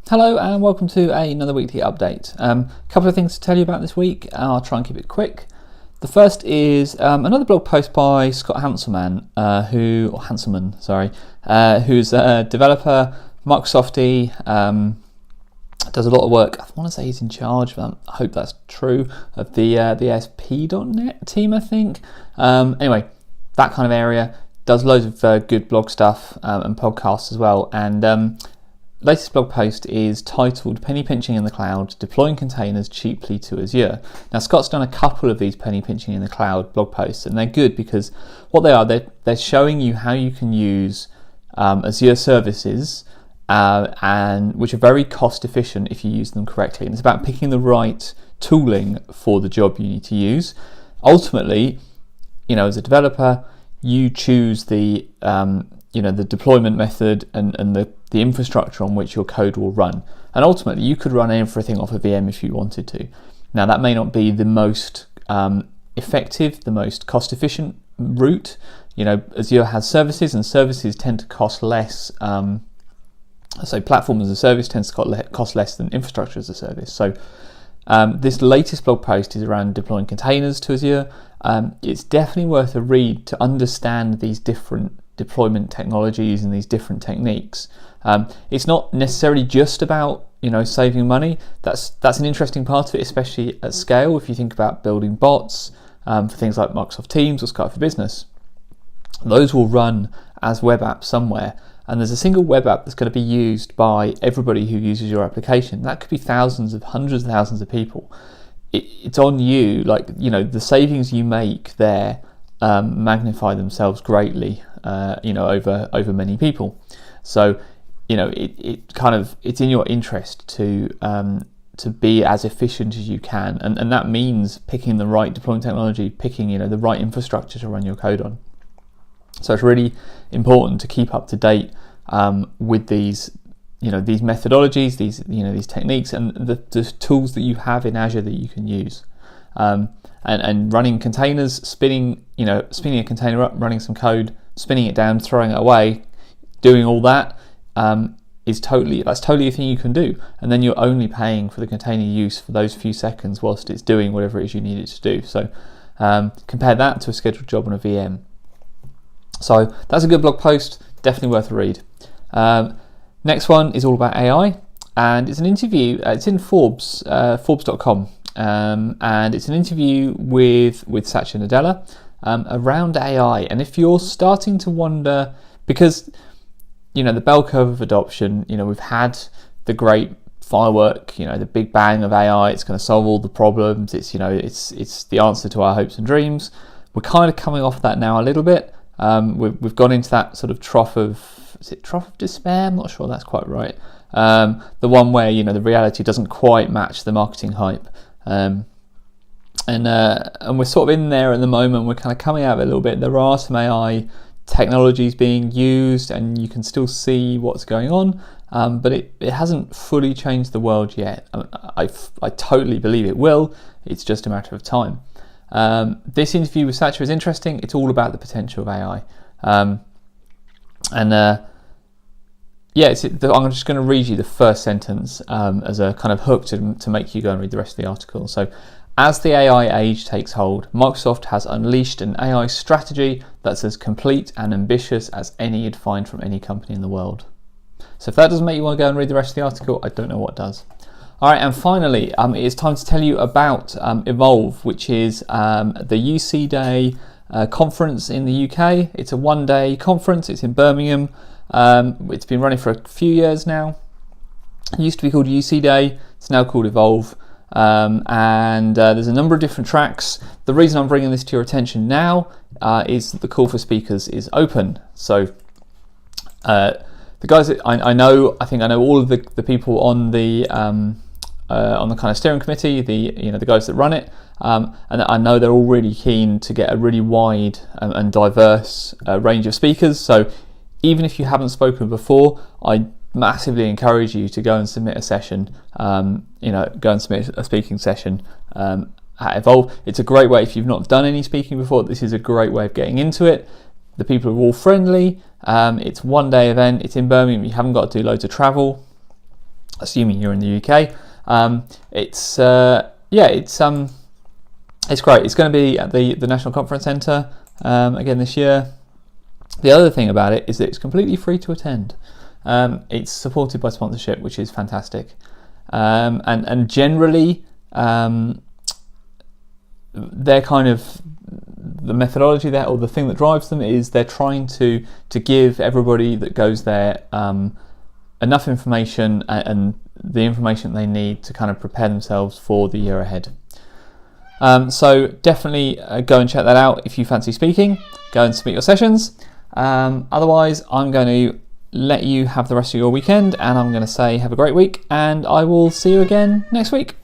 Hello and welcome to another weekly update. A couple of things to tell you about this week. I'll try and keep it quick. The first is another blog post by Scott Hanselman, who's a developer, Microsofty, does a lot of work. I want to say he's in charge, but I hope that's true, of the ASP.NET team, I think. Anyway, that kind of area, does loads of good blog stuff and podcasts as well. And latest blog post is titled Penny Pinching in the Cloud, Deploying Containers Cheaply to Azure. Now, Scott's done a couple of these Penny Pinching in the Cloud blog posts, and they're good because what they are, they're showing you how you can use Azure services, and which are very cost efficient if you use them correctly. And it's about picking the right tooling for the job you need to use. Ultimately, as a developer, you choose the deployment method and the infrastructure on which your code will run. And ultimately, you could run everything off a VM if you wanted to. Now, that may not be the most effective, the most cost-efficient route. Azure has services, and services tend to cost less. So platform as a service tends to cost less than infrastructure as a service. So this latest blog post is around deploying containers to Azure. It's definitely worth a read to understand these different deployment technologies and these different techniques. It's not necessarily just about saving money. That's an interesting part of it, especially at scale. If you think about building bots for things like Microsoft Teams or Skype for Business, those will run as web apps somewhere, and there's a single web app that's going to be used by everybody who uses your application. That could be hundreds of thousands of people. It's on you, the savings you make there magnify themselves greatly, over many people. So, it's in your interest to be as efficient as you can, and that means picking the right deployment technology, picking the right infrastructure to run your code on. So it's really important to keep up to date with these methodologies, these techniques, and the tools that you have in Azure that you can use. And running containers, spinning a container up, running some code, spinning it down, throwing it away, doing all that that's totally a thing you can do. And then you're only paying for the container use for those few seconds whilst it's doing whatever it is you need it to do. So compare that to a scheduled job on a VM. So that's a good blog post, definitely worth a read. Next one is all about AI, and it's an interview. It's in Forbes, Forbes.com. And it's an interview with Satya and Nadella around AI. And if you're starting to wonder, because the bell curve of adoption, we've had the great firework, the big bang of AI. It's going to solve all the problems. It's the answer to our hopes and dreams. We're kind of coming off that now a little bit. We've gone into that sort of trough of despair? I'm not sure that's quite right. The one where the reality doesn't quite match the marketing hype. And we're sort of in there at the moment. We're kind of coming out of it a little bit. There are some AI technologies being used, and you can still see what's going on, but it hasn't fully changed the world yet. I totally believe it will. It's just a matter of time. This interview with Satya is interesting. It's all about the potential of AI, I'm just going to read you the first sentence as a kind of hook to make you go and read the rest of the article. So, as the AI age takes hold, Microsoft has unleashed an AI strategy that's as complete and ambitious as any you'd find from any company in the world. So if that doesn't make you want to go and read the rest of the article, I don't know what does. All right, and finally, it is time to tell you about Evolve, which is the UC Day conference in the UK. It's a one-day conference. It's in Birmingham. It's been running for a few years now. It used to be called UC Day. It's now called Evolve. And there's a number of different tracks. The reason I'm bringing this to your attention now is that the call for speakers is open. So the guys that I think I know all of the people on the kind of steering committee, the guys that run it, and I know they're all really keen to get a really wide and diverse range of speakers. So even if you haven't spoken before, I massively encourage you to go and submit a session, go and submit a speaking session at Evolve. It's a great way, if you've not done any speaking before, this is a great way of getting into it. The people are all friendly. It's one day event. It's in Birmingham. You haven't got to do loads of travel. assuming you're in the UK. It's great. It's going to be at the National Conference Centre again this year. The other thing about it is that it's completely free to attend. It's supported by sponsorship, which is fantastic. And generally, they're kind of the methodology there, or the thing that drives them, is they're trying to give everybody that goes there enough information and the information they need to kind of prepare themselves for the year ahead. So definitely go and check that out. If you fancy speaking, go and submit your sessions. Otherwise, I'm going to let you have the rest of your weekend, and I'm going to say have a great week, and I will see you again next week.